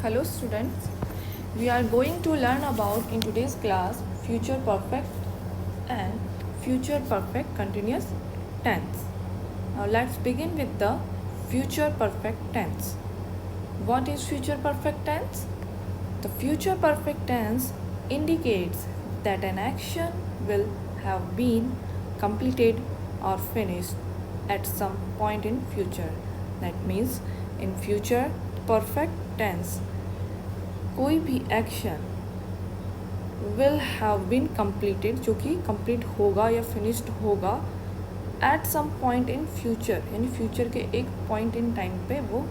Hello students, we are going to learn about in today's class future perfect and future perfect continuous tense. Now let's begin with the future perfect tense. What is future perfect tense? The future perfect tense indicates that an action will have been completed or finished at some point in future. That means in future perfect tense कोई भी action will have been completed जो कि complete होगा या finished होगा at some point in future, यानी future के एक पॉइंट इन टाइम पे वो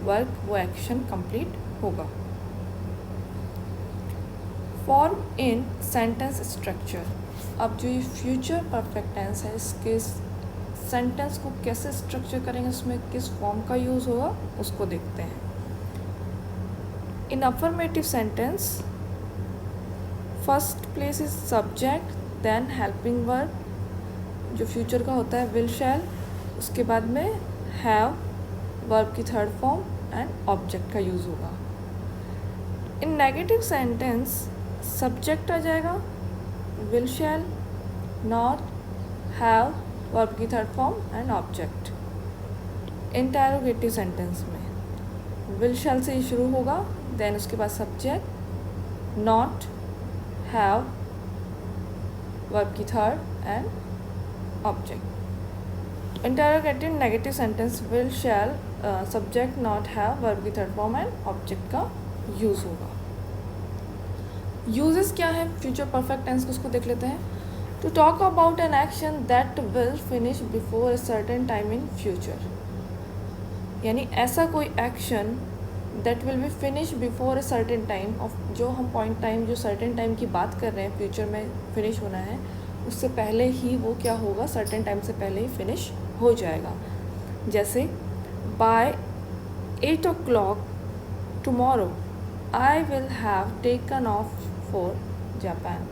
वर्क वो एक्शन कंप्लीट होगा. Form in sentence structure. अब जो ये फ्यूचर परफेक्ट टेंस है इसके सेंटेंस को कैसे स्ट्रक्चर करेंगे, उसमें किस फॉर्म का यूज़ होगा उसको देखते हैं. In affirmative sentence, first place is subject, then helping verb, जो फ्यूचर का होता है will shall, उसके बाद में have, verb की थर्ड फॉर्म एंड ऑब्जेक्ट का यूज़ होगा. इन नेगेटिव सेंटेंस सब्जेक्ट आ जाएगा, will shall, not, have, verb की third form and object. Interrogative sentence में will shall से शुरू होगा, देन उसके बाद सब्जेक्ट, नॉट, हैव, वर्ब की third and object. Interrogative negative sentence will shall subject not have verb की थर्ड फॉर्म एंड ऑब्जेक्ट का यूज़ होगा. यूजेस क्या है फ्यूचर परफेक्ट टेंस को, उसको देख लेते हैं. To talk about an action that will finish before a certain time in future, यानी ऐसा कोई action that will be finish before a certain time of, जो हम पॉइंट टाइम जो सर्टेन टाइम की बात कर रहे हैं फ्यूचर में फिनिश होना है, उससे पहले ही वो क्या होगा, सर्टेन टाइम से पहले ही फिनिश हो जाएगा. जैसे by 8 o'clock tomorrow I will have taken off for Japan.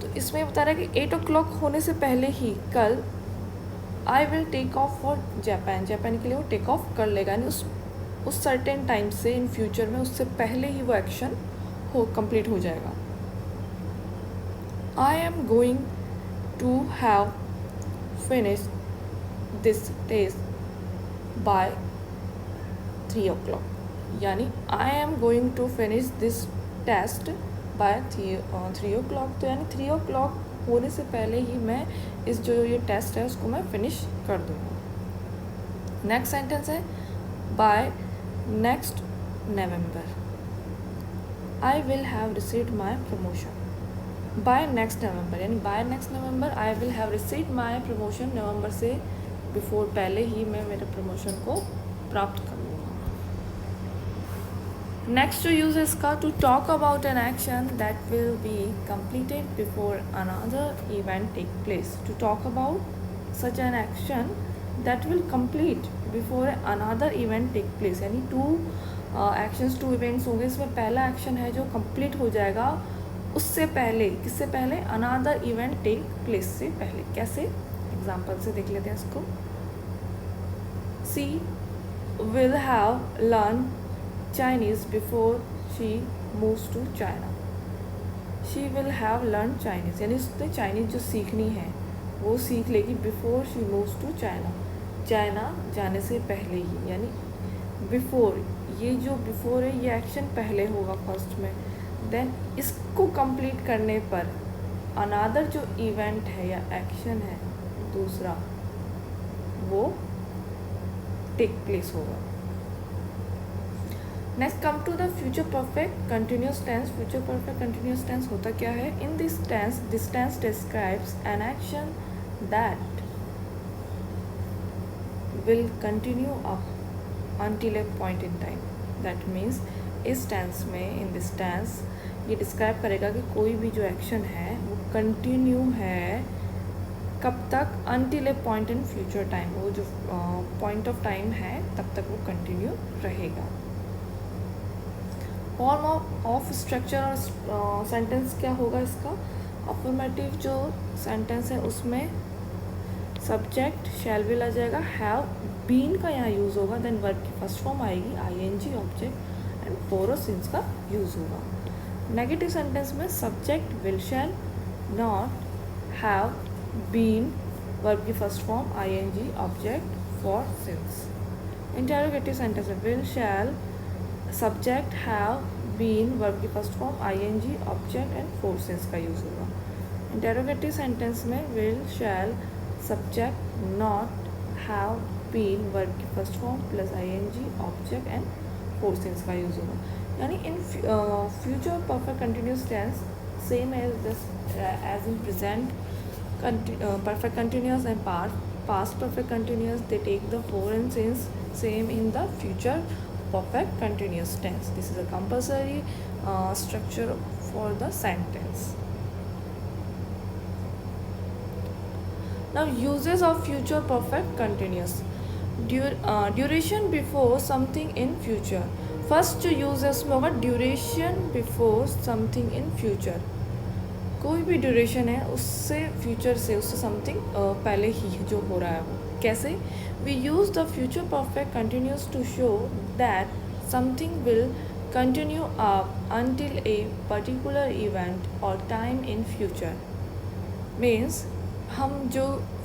तो इसमें बता रहा है कि 8 o'clock होने से पहले ही कल I will take off for Japan, Japan के लिए वो टेक ऑफ कर लेगा, यानी उस सर्टेन टाइम से इन फ्यूचर में उससे पहले ही वो एक्शन कंप्लीट हो जाएगा. I am going to have finish this test by 3 o'clock, यानी I am going to finish this test by 3 o'clock. तो यानी 3 o'clock होने से पहले ही मैं इस जो ये टेस्ट है उसको मैं फिनिश कर दूँगा. नेक्स्ट सेंटेंस है by next November I will have received my promotion. By next November यानी by next November I will have received my promotion, November से बिफोर पहले ही मैं मेरे प्रमोशन को प्राप्त कर लूँगा. नेक्स्ट जो यूज़ है इसका, to talk about an action that will be completed before another event take place. To talk about such an action that will complete before another event take place, यानी actions two events होंगे. इसमें पहला action है जो complete हो जाएगा उससे पहले, किससे पहले, अनदर इवेंट टेक प्लेस से पहले. कैसे, एग्जाम्पल से देख लेते हैं इसको. She will have learn Chinese before she moves to China. She will have learned Chinese, यानी उसने चाइनीज़ जो सीखनी है वो सीख लेगी before she moves to China, China जाने से पहले ही. यानी बिफोर, ये जो बिफोर है ये एक्शन पहले होगा फर्स्ट में, देन इसको कंप्लीट करने पर अनदर जो इवेंट है या एक्शन है दूसरा वो टेक प्लेस होगा. Next come to the future perfect continuous tense. Future perfect continuous tense होता क्या है? In this tense describes an action that will continue up until a point in time. That means इस tense में, in this tense ये describe करेगा कि कोई भी जो एक्शन है वो कंटिन्यू है कब तक, until a point in future time. वो जो पॉइंट ऑफ टाइम है तब तक वो कंटिन्यू रहेगा. फॉर्म ऑफ स्ट्रक्चर और सेंटेंस क्या होगा इसका? अफर्मेटिव जो सेंटेंस है उसमें सब्जेक्ट शैल विल आ जाएगा, हैव बीन का यहाँ यूज़ होगा, देन वर्ब की फर्स्ट फॉर्म आएगी ing ऑब्जेक्ट एंड फोर और सिंस का यूज़ होगा. नेगेटिव सेंटेंस में subject will shall not have been verb की first form ing object for since. Interrogative sentence में will shall subject have been verb की first form ing object and for since का use होगा. Interrogative sentence में will shall subject not have been verb की first form plus ing object and for since का use होगा. यानी in future perfect continuous tense same as in present perfect continuous and past perfect continuous, they take the for and since. Same in the future perfect continuous tense. This is a compulsory structure for the sentence. Now uses of future perfect continuous. Duration before something in future. First जो use है उसमें होगा duration before something in future. कोई भी duration है उससे future से उससे समथिंग पहले ही जो हो रहा है वो. कैसे? We use the future perfect continuous to show that something will continue up until a particular event और टाइम इन फ्यूचर. मीन्स हम जो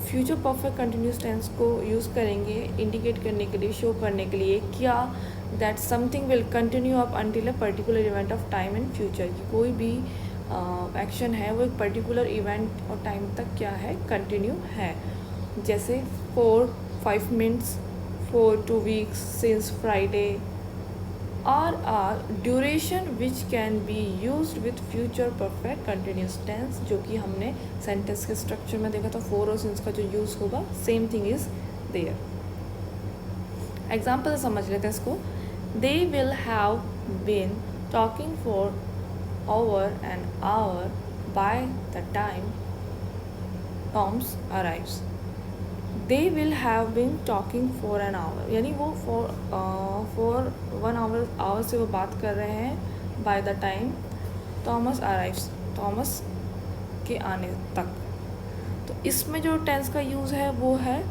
फ्यूचर परफेक्ट कंटिन्यूस टेंस को यूज़ करेंगे इंडिकेट करने के लिए, शो करने के लिए क्या, that something will continue up until a particular event of time in future. कि कोई भी एक्शन है वो एक पर्टिकुलर इवेंट और टाइम तक क्या है, कंटिन्यू है. जैसे 4-5 minutes, 4-2 weeks, since Friday or duration which can be used with future perfect continuous tense. जो कि हमने सेंटेंस के स्ट्रक्चर में देखा था, फोर और सिंस का जो यूज़ होगा same thing is there. Example समझ लेते हैं इसको. They will have been talking for over an hour by the time Tom's arrives. They will have been talking for an hour, यानी वो फॉर 1 आवर से वो बात कर रहे हैं bye the time Thomas arrives, Thomas के आने तक. तो इसमें जो टेंस का यूज़ है वो है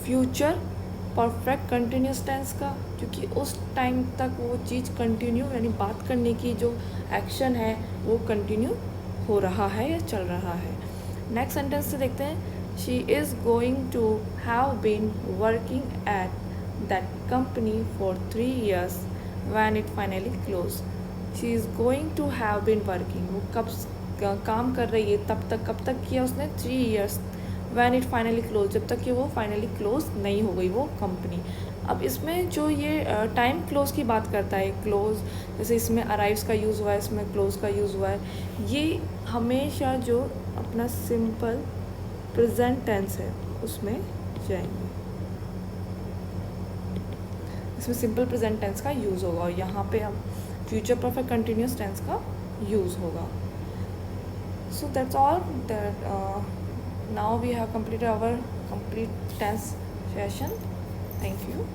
फ्यूचर परफेक्ट कंटिन्यूस टेंस का, क्योंकि उस टाइम तक वो चीज़ कंटिन्यू यानी बात करने की जो एक्शन है वो कंटिन्यू हो रहा है या चल रहा है. नेक्स्ट सेंटेंस से देखते हैं. She is going to have been working at that company for 3 years when it finally close. She is going to have been working, वो कब काम कर रही है तब तक, कब तक किया उसने, 3 years when it finally close, जब तक कि वो फाइनली क्लोज नहीं हो गई वो कंपनी. अब इसमें जो ये टाइम क्लोज की बात करता है, क्लोज जैसे इसमें अराइव्स का यूज़ हुआ है, इसमें क्लोज का यूज़ हुआ है, ये हमेशा जो अपना सिंपल प्रेजेंट टेंस है उसमें जाएंगे. इसमें सिंपल प्रेजेंट टेंस का यूज़ होगा और यहाँ पे हम फ्यूचर परफेक्ट कंटिन्यूस टेंस का यूज़ होगा. So that's all that now we have completed our complete tense session. Thank you.